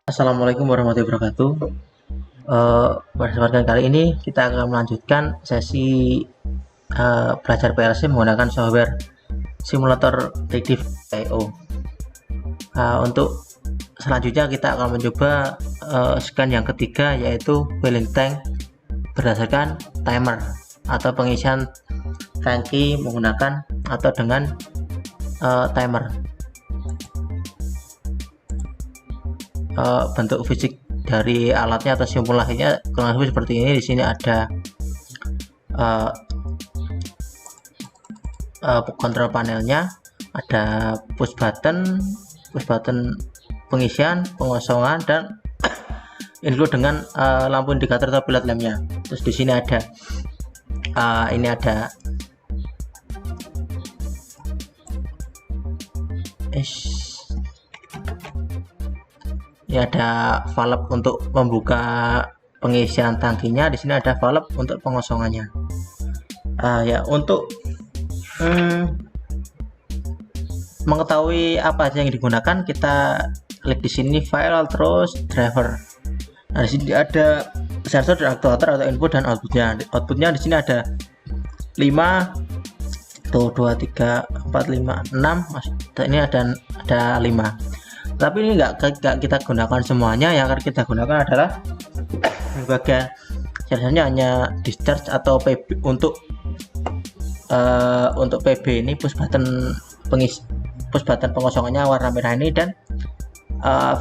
Assalamualaikum warahmatullahi wabarakatuh. Pada kesempatan kali ini kita akan melanjutkan sesi belajar PLC menggunakan software simulator predictive I/O. Untuk selanjutnya kita akan mencoba scan yang ketiga, yaitu filling tank berdasarkan timer atau pengisian tangki menggunakan atau dengan timer. Bentuk fisik dari alatnya atau simulasinya kurang lebih seperti ini. Di sini ada kontrol panelnya, ada push button pengisian, pengosongan, dan include dengan lampu indikator atau pilot lampnya. Terus di sini ada ini ada valve untuk membuka pengisian tangkinya. Di sini ada valve untuk pengosongannya. Ya, untuk mengetahui apa aja yang digunakan, kita klik di sini file, terus driver. Nah, di sini ada sensor dan aktuator atau input dan outputnya. Outputnya di sini ada 5, 2, 3, 4, 5, 6. Ini ada 5. Tapi ini nggak kita gunakan semuanya. Yang akan kita gunakan adalah bagian biasanya hanya discharge atau PB untuk PB ini push button pengosongannya warna merah ini, dan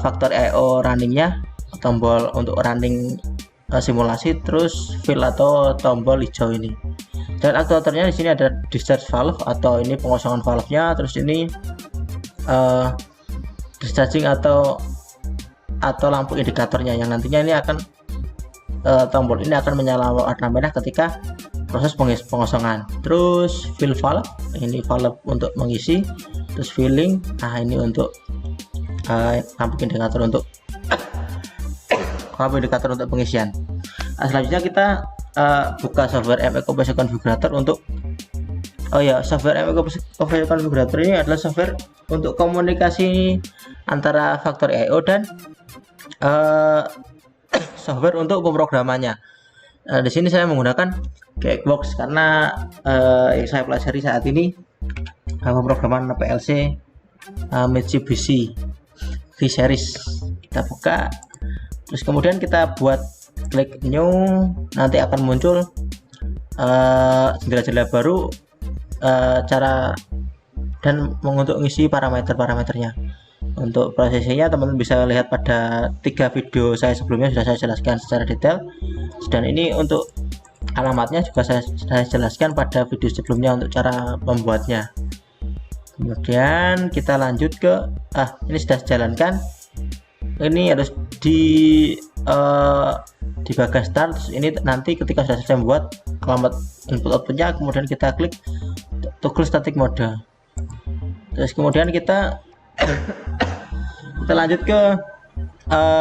faktor I/O runningnya, tombol untuk running simulasi, terus fill atau tombol hijau ini. Dan aktuatornya di sini ada discharge valve atau ini pengosongan valve-nya, terus ini discharging atau lampu indikatornya, yang nantinya ini akan tombol ini akan menyala warna merah ketika proses pengosongan. Terus fill valve, ini valve untuk mengisi, terus filling, nah ini untuk lampu indikator untuk pengisian. Nah, selanjutnya kita buka software ME Compression Configurator untuk software ME Compression Configurator ini adalah software untuk komunikasi antara faktor I/O dan software untuk pemrogramannya. Di sini saya menggunakan Geekbox karena saya pelajari saat ini pemrograman PLC Mitsubishi V-Series. Kita buka, terus kemudian kita buat klik new, nanti akan muncul jendela-jendela baru, cara dan untuk mengisi parameternya. Untuk prosesinya teman-teman bisa lihat pada 3 video saya sebelumnya sudah saya jelaskan secara detail, dan ini untuk alamatnya juga saya jelaskan pada video sebelumnya untuk cara membuatnya. Kemudian kita lanjut ke ini sudah dijalankan, ini harus di bagian start. Terus ini nanti ketika sudah selesai membuat alamat input outputnya, kemudian kita klik toggle static mode. Terus kemudian kita lanjut ke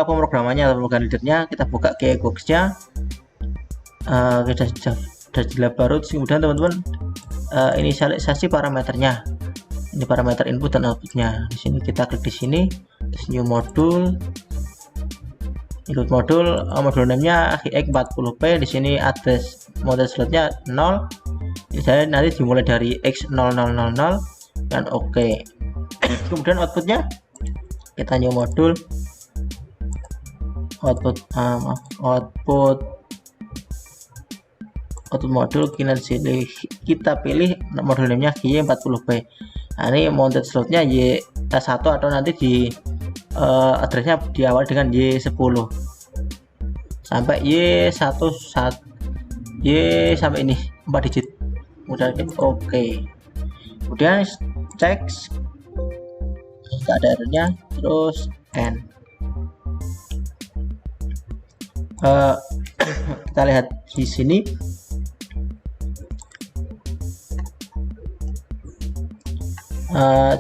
pemrogramannya atau program leadernya. Kita buka Geekbox-nya, kita sudah jendela baru. Terus kemudian teman-teman inisialisasi parameternya, ini parameter input dan outputnya. Di sini kita klik di sini, terus new module, include modul, modul name-nya X40P. Di sini address model slotnya 0. Saya nanti dimulai dari X0000 dan oke. Kemudian outputnya kita new modul, output modul kita pilih modul name-nya G40P. Nah, ini mounted slotnya Y1 atau nanti di addressnya diawali dengan Y10 sampai Y1 Y sampai ini 4 digit. Udah oke. Kemudian cek jika ada errornya, terus N. Kita lihat di sini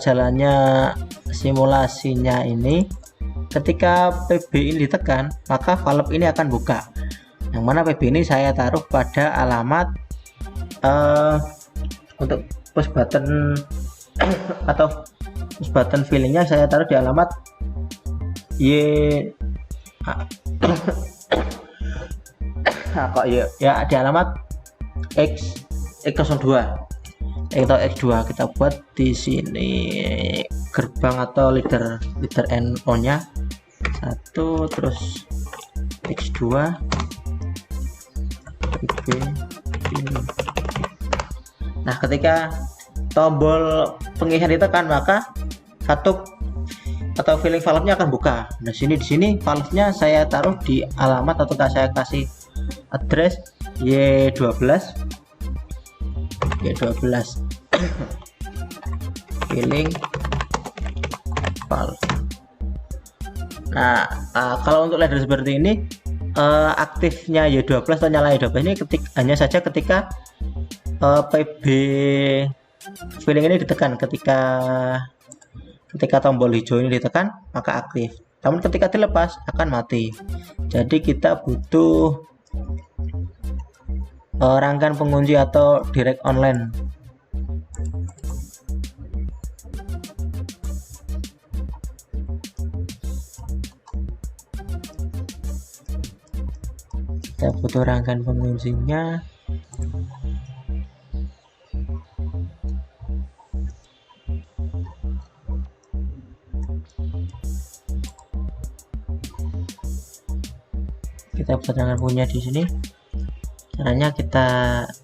jalannya simulasinya. Ini ketika PB ini ditekan, maka valve ini akan buka, yang mana PB ini saya taruh pada alamat untuk push button atau push button fillingnya saya taruh di alamat ya di alamat X02 atau X2. Kita buat di sini gerbang atau leader NO nya 1, terus X2 Nah, ketika tombol pengisian ditekan, maka katup atau filling valve-nya akan buka. Nah, di sini valve-nya saya taruh di alamat atau saya kasih address Y12 filling valve. Nah, kalau untuk ladder seperti ini aktifnya Y12 atau nyala Y12 ini hanya saja ketika PB filling ini ditekan. Ketika tombol hijau ini ditekan, maka aktif. Namun ketika dilepas akan mati. Jadi kita butuh rangkaian pengunci atau direct online. Kita butuh rangkaian penguncinya. Kita buat rangkaian punya di sini. Caranya kita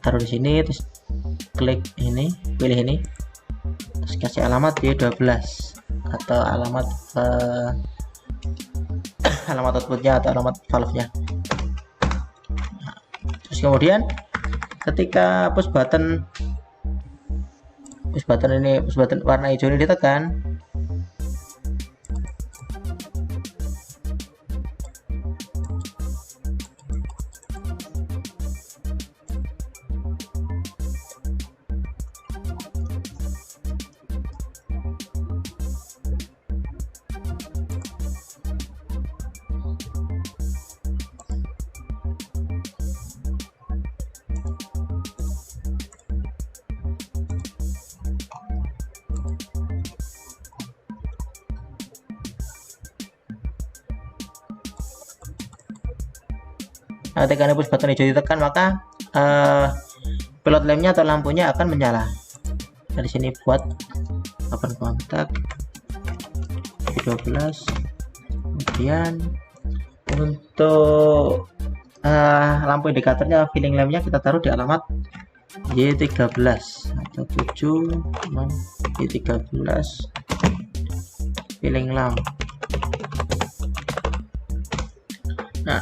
taruh di sini, terus klik ini, pilih ini, terus kasih alamat Y12 atau alamat alamat outputnya atau alamat valve-nya. Nah, terus kemudian ketika push button warna hijau ini ditekan, ketika push button hijau ditekan, maka pilot lampnya atau lampunya akan menyala. Dari sini buat open kontak 12. Kemudian untuk lampu indikatornya filling lampnya kita taruh di alamat Y13 atau 7 Y13 filling lamp. Nah,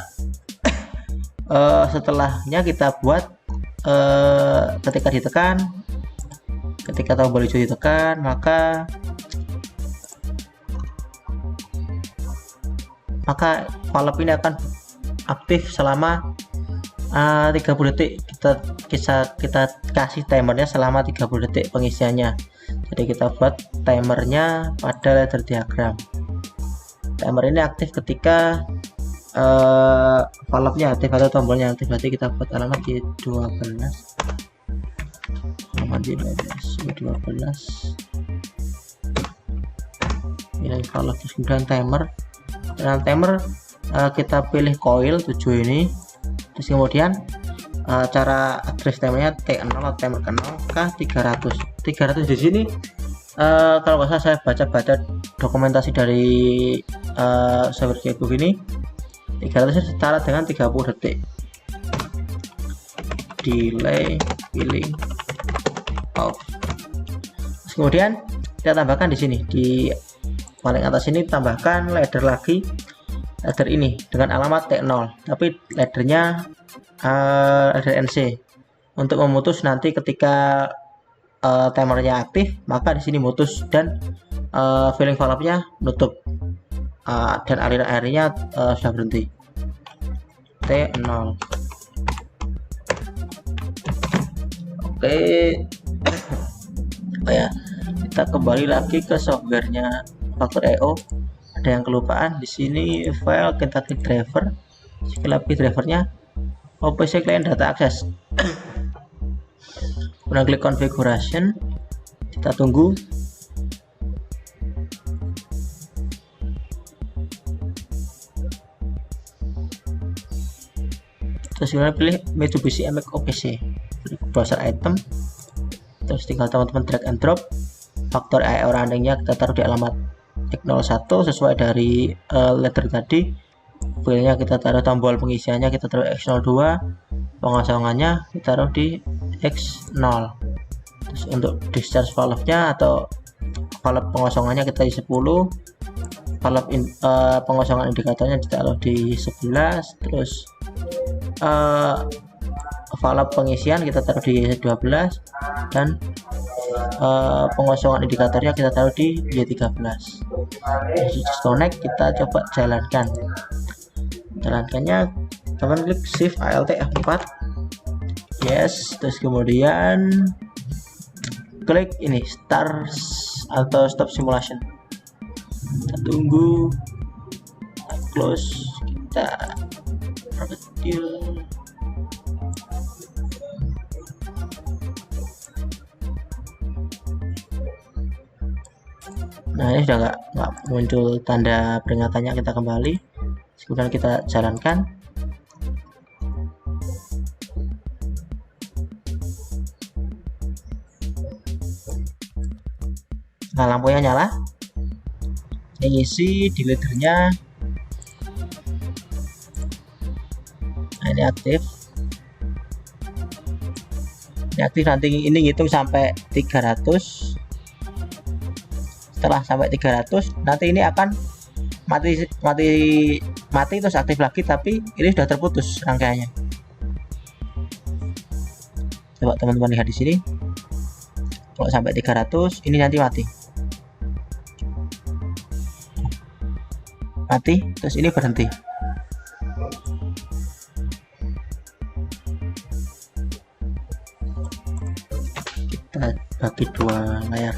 setelahnya kita buat ketika tombol hijau ditekan, maka valve ini akan aktif selama 30 detik. Kita kasih timernya selama 30 detik pengisiannya. Jadi kita buat timernya pada ladder diagram. Timer ini aktif ketika valve-nya aktif atau tombolnya aktif. Berarti kita buat alamat Y12 ini valve. Terus kemudian timer, dan timer kita pilih coil 7 ini. Terus kemudian cara address timernya T0 atau timer ke 0 ke 300 di sini. Kalau nggak salah saya baca dokumentasi dari software Jago ini, 300 setara dengan 30 detik. Delay filling off. Kemudian kita tambahkan di sini, di paling atas ini tambahkan ladder lagi, ladder ini dengan alamat T0, tapi laddernya ladder NC untuk memutus nanti ketika timernya aktif, maka di sini mutus dan filling valve-nya nutup dan aliran airnya sudah berhenti. T0. Oke. Oh ya, kita kembali lagi ke softwarenya Factor.io. Ada yang kelupaan di sini, file kita klik driver, sekali lagi drivernya OPC client data access. Kemudian klik configuration, kita tunggu. Terus kita pilih Mitsubishi MX OPC, browser item, terus tinggal teman-teman drag and drop Factor.io running-nya kita taruh di alamat X01 sesuai dari letter tadi. Filenya kita taruh, tombol pengisiannya kita taruh X02, pengosongannya kita taruh di X0. Terus untuk discharge valve-nya atau valve pengosongannya kita di 10, valve pengosongan indikatornya ditaruh di 11, terus valve pengisian kita taruh di 12, dan pengosongan indikatornya kita taruh di Y13. Disconnect, kita coba jalankannya, teman klik shift alt F4, yes, terus kemudian klik ini start atau stop simulation, kita tunggu, kita close, kita kecil. Nah, ini sudah nggak muncul tanda peringatannya, kita kembali, kemudian kita jalankan. Nah, lampunya nyala, ini isi di leadernya. Nah, ini aktif, nanti ini ngitung sampai 300. Setelah sampai 300 nanti ini akan mati terus aktif lagi, tapi ini sudah terputus rangkaiannya. Coba teman-teman lihat di sini, kalau sampai 300 ini nanti mati terus ini berhenti. Kita bagi dua layar.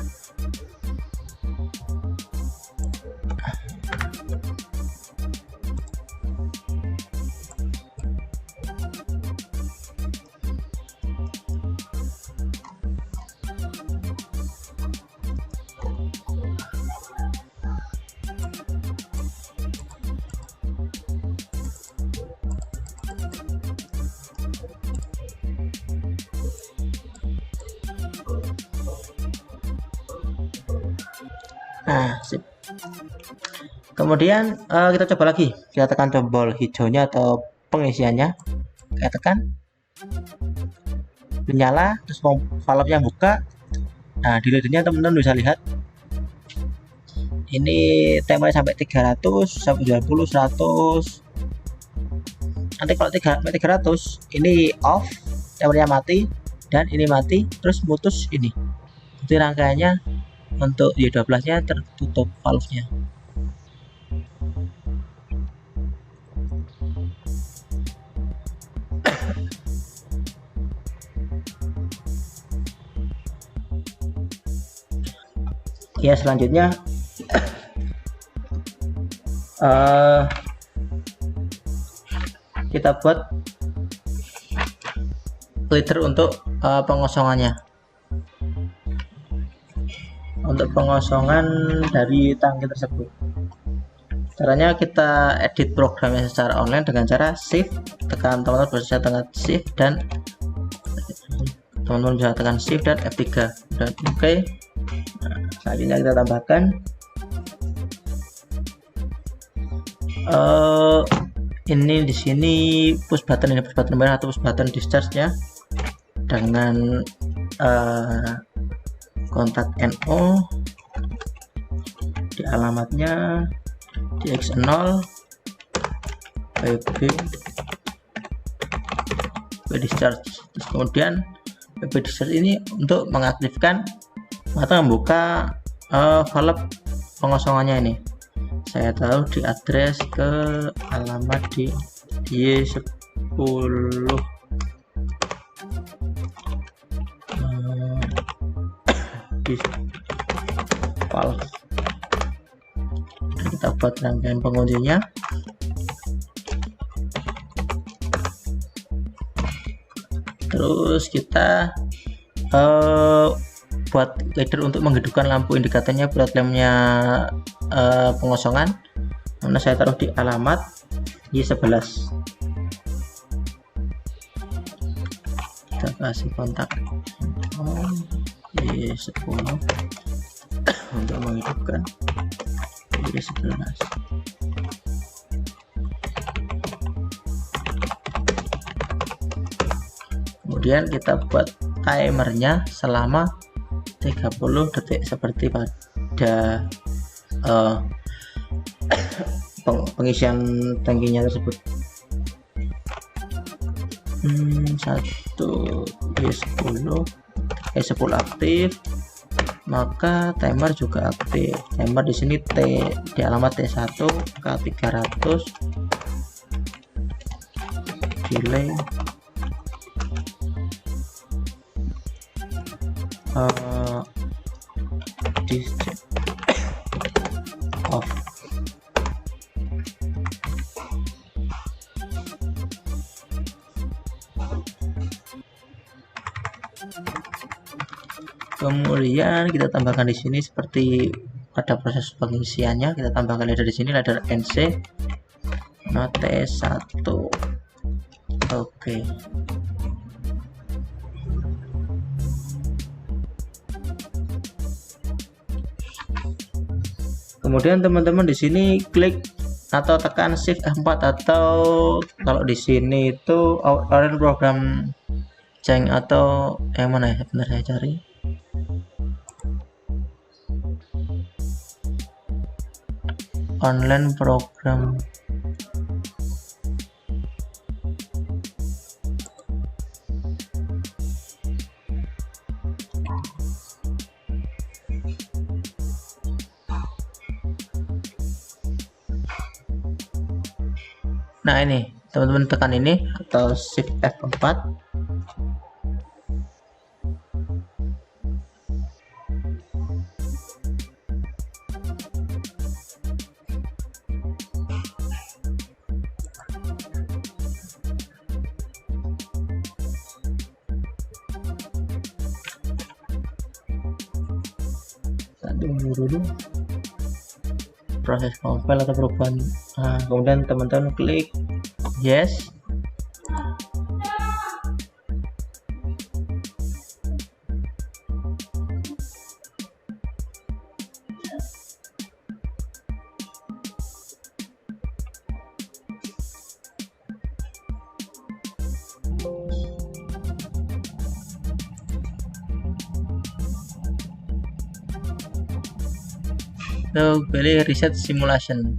Nah, sip. Kemudian kita coba lagi, kita tekan tombol hijaunya atau pengisiannya, kita tekan, menyala, terus valve-nya buka. Nah, di leadernya teman-teman bisa lihat ini timernya sampai 300, sampai 20, 100. Nanti kalau 300 ini off, timernya mati, dan ini mati, terus mutus ini. Jadi rangkaiannya untuk Y12 nya tertutup valve-nya. Ya, selanjutnya kita buat leader untuk pengosongannya. Untuk pengosongan dari tangki tersebut, caranya kita edit programnya secara online dengan cara shift, tekan teman-teman bisa tekan shift dan teman-teman bisa tekan shift dan F3 dan oke. Nah, selanjutnya kita tambahkan ini di sini push button, ini push button merah atau push button discharge nya dengan kontak NO, di alamatnya di X0 PB discharge. Terus kemudian PB discharge ini untuk mengaktifkan atau membuka valve pengosongannya. Ini saya taruh di address ke alamat di Y10 di valve. Kita buat rangkaian penguncinya. Terus kita buat leader untuk menghidupkan lampu indikatornya, buat lampnya pengosongan. Mana saya taruh di alamat Y11. Kita kasih kontak Y10 untuk menghidupkan Y11. Kemudian kita buat timernya selama 30 detik seperti pada pengisian tangkinya tersebut. 1 Y10 aktif, maka timer juga aktif. Timer di sini di alamat T1 K300 delay off. Kemudian kita tambahkan di sini seperti pada proses pengisiannya, kita tambahkan ladder di sini, ladder NC T1. Oke. Kemudian teman-teman di sini klik atau tekan Shift F4, atau kalau di sini itu online program Ceng atau yang mana ya? Bentar saya cari. Online program. Nah, ini teman-teman tekan ini atau Shift F4. Tunggu dulu proses compile atau perubahan. Nah, kemudian teman-teman klik yes. Lalu pilih reset simulation.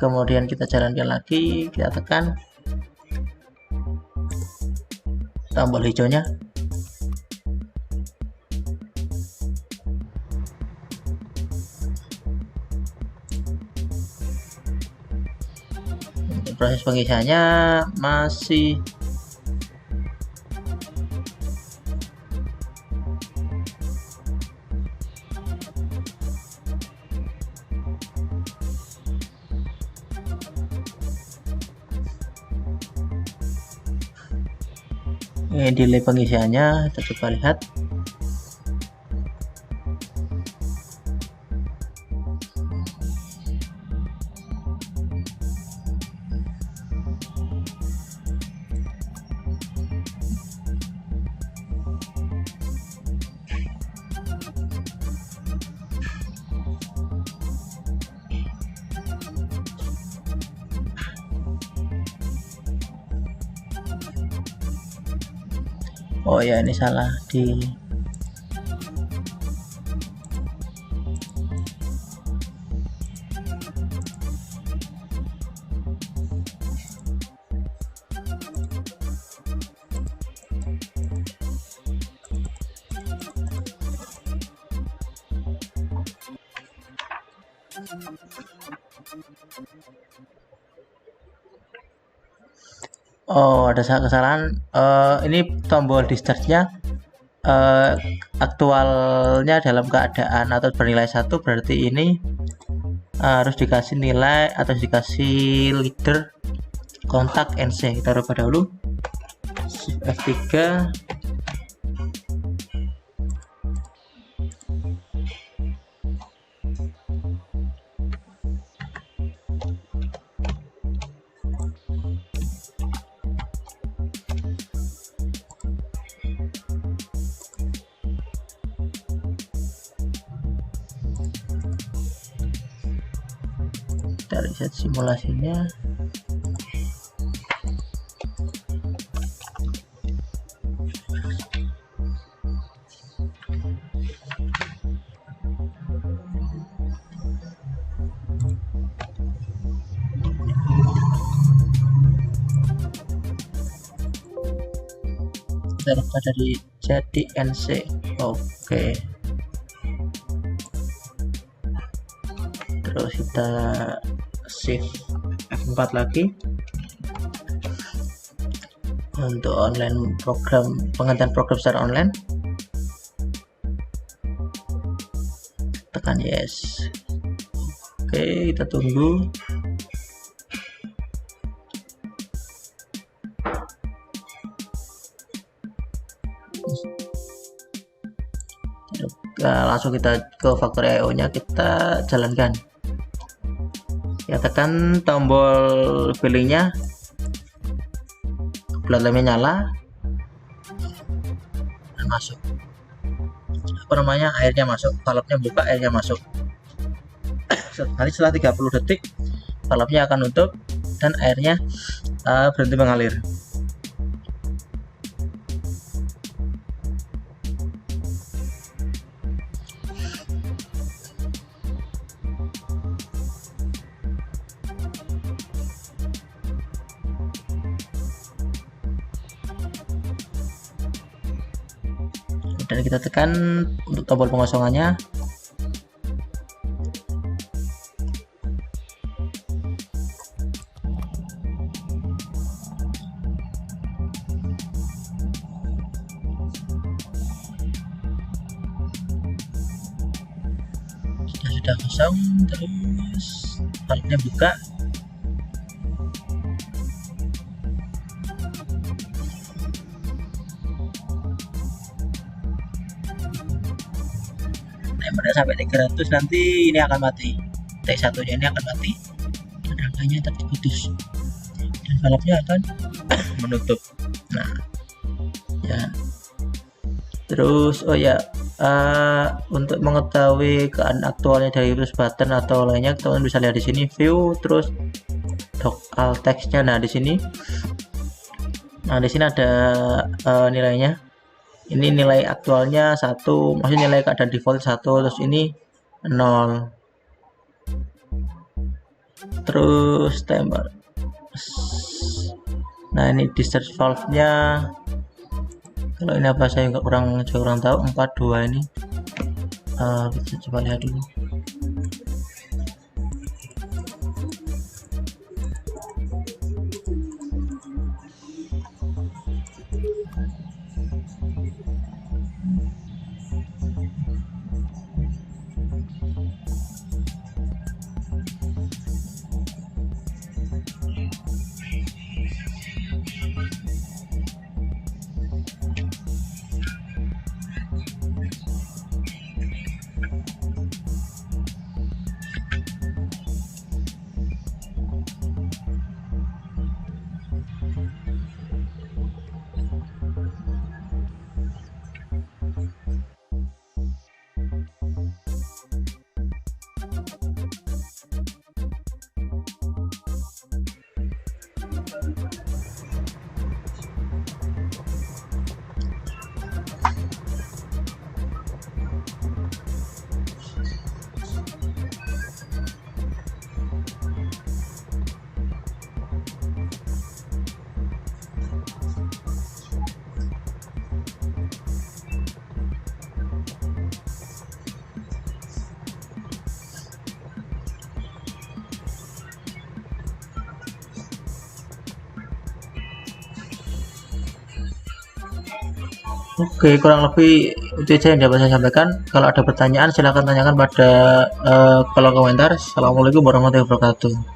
Kemudian kita jalankan lagi, kita tekan tombol hijaunya. Untuk proses pengisiannya masih delay pengisiannya. Kita coba lihat. Oh ya, ini salah di Oh, ada kesalahan. Ini tombol discharge-nya eh, aktualnya dalam keadaan atau bernilai 1, berarti ini harus dikasih nilai atau dikasih leader kontak NC. Kita rubah dahulu. Shift F3. Kita reset simulasinya. Kita rubah dari jadi NC. Oke. Terus kita shift F4 lagi untuk online program, penggantian program secara online. Tekan yes. Oke, kita tunggu. Nah, langsung kita ke Factory.io nya kita jalankan. Ya, tekan tombol fillingnya, bulat lemnya nyala dan masuk. Apa namanya, airnya masuk, valve-nya buka, airnya masuk. Nanti setelah 30 detik valve-nya akan nutup dan airnya berhenti mengalir. Dan kita tekan untuk tombol pengosongannya. Sudah kosong, terus valve-nya buka. Sampai 300 nanti ini akan mati, T1 nya ini akan mati dan rangkainya terputus dan valve-nya akan menutup. Nah ya, terus oh ya, untuk mengetahui keadaan aktualnya dari push button atau lainnya, teman bisa lihat di sini view, terus dock alt text-nya. Nah di sini ada nilainya. Ini nilai aktualnya 1, maksudnya nilai keadaan default 1, terus ini 0. Terus timer. Nah ini discharge valve-nya, kalau ini apa saya kurang tahu, 42 ini. Kita coba lihat dulu. Oke, kurang lebih itu aja yang dapat saya sampaikan. Kalau ada pertanyaan silahkan tanyakan pada kolom komentar. Assalamualaikum warahmatullahi wabarakatuh.